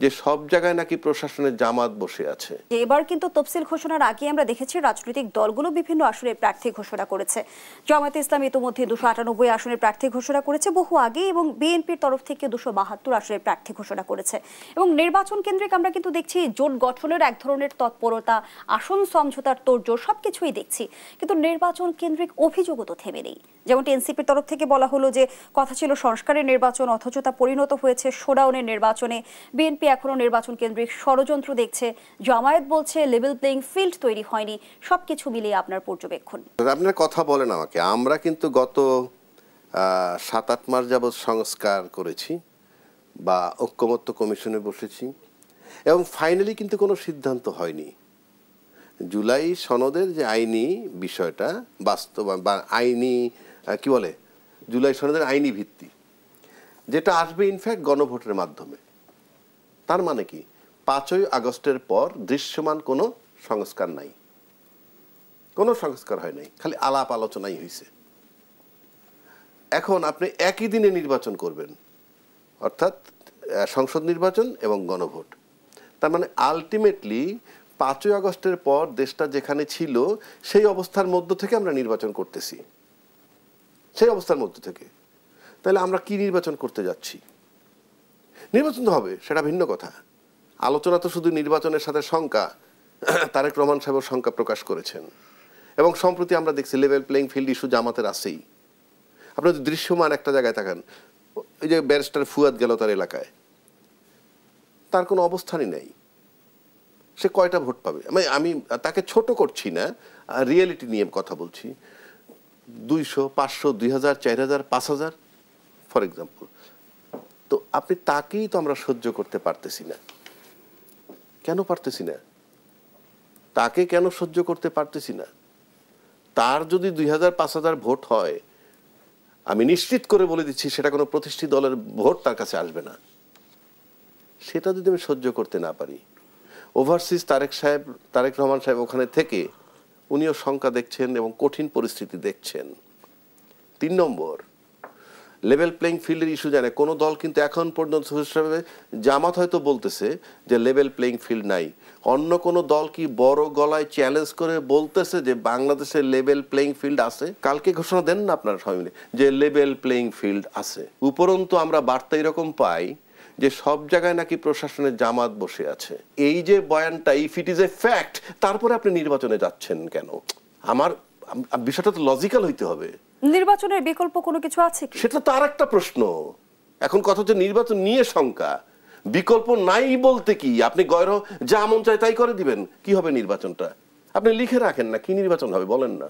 যে সব জায়গায় নাকি প্রশাসনের জামাত বসে আছে। এবার কিন্তু তফসিল ঘোষণার আগে আমরা দেখেছি রাজনৈতিক দলগুলো বিভিন্ন আসনের প্রার্থী ঘোষণা করেছে। জামায়াতে ইসলামী ইতিমধ্যে 298 আসনের প্রার্থী ঘোষণা করেছে বহু আগে, এবং বিএনপির তরফ থেকে 272 আসনের প্রার্থী ঘোষণা করেছে। এবং নির্বাচন কেন্দ্রিক আমরা কিন্তু দেখছি জোট গঠনের এক ধরনের তৎপরতা, আসন সমঝোতার তোড়জোড় সবকিছুই দেখছি, কিন্তু নির্বাচন কেন্দ্রিক অভিযোগও তো থেমে নেই। যেমনটি এনসিপির তরফ থেকে বলা হলো যে কথা ছিল সংস্কারের নির্বাচন, অথচ তা পরিণত হয়েছে শোডাউনের নির্বাচনে। বিএনপি এখনো নির্বাচন কেন্দ্রিক ষড়যন্ত্র দেখছে, জামায়াত বলছে লেভেল প্লেইং ফিল্ড তৈরি হয়নি। সবকিছু মিলিয়ে আপনার পর্যবেক্ষণ। আপনার কথা বলেন আমাকে, আমরা কিন্তু গত 7-8 মাস যাবৎ সংস্কার করেছি বা ঐক্যমত্য কমিশনে বসেছি, এবং ফাইনালি কিন্তু কোনো সিদ্ধান্ত হয়নি। জুলাই সনদের যে আইনি বিষয়টা বাস্তবায়ন বা আইনি কি বলে, জুলাই সনদের আইনি ভিত্তি যেটা আসবে ইনফ্যাক্ট গণভোটের মাধ্যমে। তার মানে কি 5ই আগস্টের পর দৃশ্যমান কোনো সংস্কার নাই, কোনো সংস্কার হয় নাই, খালি আলাপ আলোচনাই হয়েছে। এখন আপনি একই দিনে নির্বাচন করবেন, অর্থাৎ সংসদ নির্বাচন এবং গণভোট। তার মানে আলটিমেটলি 5ই আগস্টের পর দেশটা যেখানে ছিল সেই অবস্থার মধ্য থেকে আমরা নির্বাচন করতেছি, সেই অবস্থার মধ্য থেকে। তাহলে আমরা কি নির্বাচন করতে যাচ্ছি? নির্বাচন তো হবে, সেটা ভিন্ন কথা। আলোচনা তো শুধু নির্বাচনের সাথে শঙ্কা, তারেক রহমান সাহেব শঙ্কা প্রকাশ করেছেন। এবং সম্প্রতি আমরা দেখছি লেভেল প্লেইং ফিল্ড ইস্যু জামাতের আছেই। আপনি যদি দৃশ্যমান একটা জায়গায় তাকান, ওই যে ব্যারিস্টার ফুয়াদ গেল তার এলাকায়, তার কোনো অবস্থানই নেই, সে কয়টা ভোট পাবে? আমি তাকে ছোট করছি না, রিয়েলিটি নিয়ে কথা বলছি। 200, 500, 2000, 4000, 5000 ফর এক্সাম্পল। তো আপনি তাকেই তো আমরা সহ্য করতে পারতেছি না। কেন পারতেছি না? তাকে কেন সহ্য করতে পারতেছি না? তার যদি 2000, 5000 ভোট হয়, আমি নিশ্চিত করে বলে দিচ্ছি সেটা কোনো প্রতিষ্ঠিত দলের ভোট তার কাছে আসবে না। সেটা যদি আমি সহ্য করতে না পারি, ওভারসিজ তারেক রহমান সাহেব ওখানে থেকে উনিও শঙ্কা দেখছেন এবং কঠিন পরিস্থিতি দেখছেন। 3 নম্বর, লেভেল প্লেইং ফিল্ডের ইস্যু জানে কোনো দল কিন্তু এখন পর্যন্ত হিসাবে জামাত হয়তো বলতেছে যে লেভেল প্লেইং ফিল্ড নাই। অন্য কোনো দল কি বড় গলায় চ্যালেঞ্জ করে বলতেছে যে বাংলাদেশের লেভেল প্লেইং ফিল্ড আছে? কালকে ঘোষণা দেন না আপনারা সবাই মিলে যে লেভেল প্লেইং ফিল্ড আছে। উপরন্তু আমরা বার্তা এরকম পাই যে সব জায়গায় নাকি প্রশাসনের জামাত বসে আছে। এই যে বয়ানটা, if it is a fact, তারপরে আপনি নির্বাচনে যাচ্ছেন কেন? আমার বিষয়টা তো লজিক্যাল হইতে হবে। নির্বাচনের বিকল্প কোনো কিছু আছে কি? সেটা তো আর একটা প্রশ্ন। এখন কথা হচ্ছে নির্বাচন নিয়ে শঙ্কা। বিকল্প নাই বলতে কি আপনি যা মন চায় তাই করে দিবেন? কি হবে নির্বাচনটা? আপনি লিখে রাখেন না, কি নির্বাচন হবে বলেন না।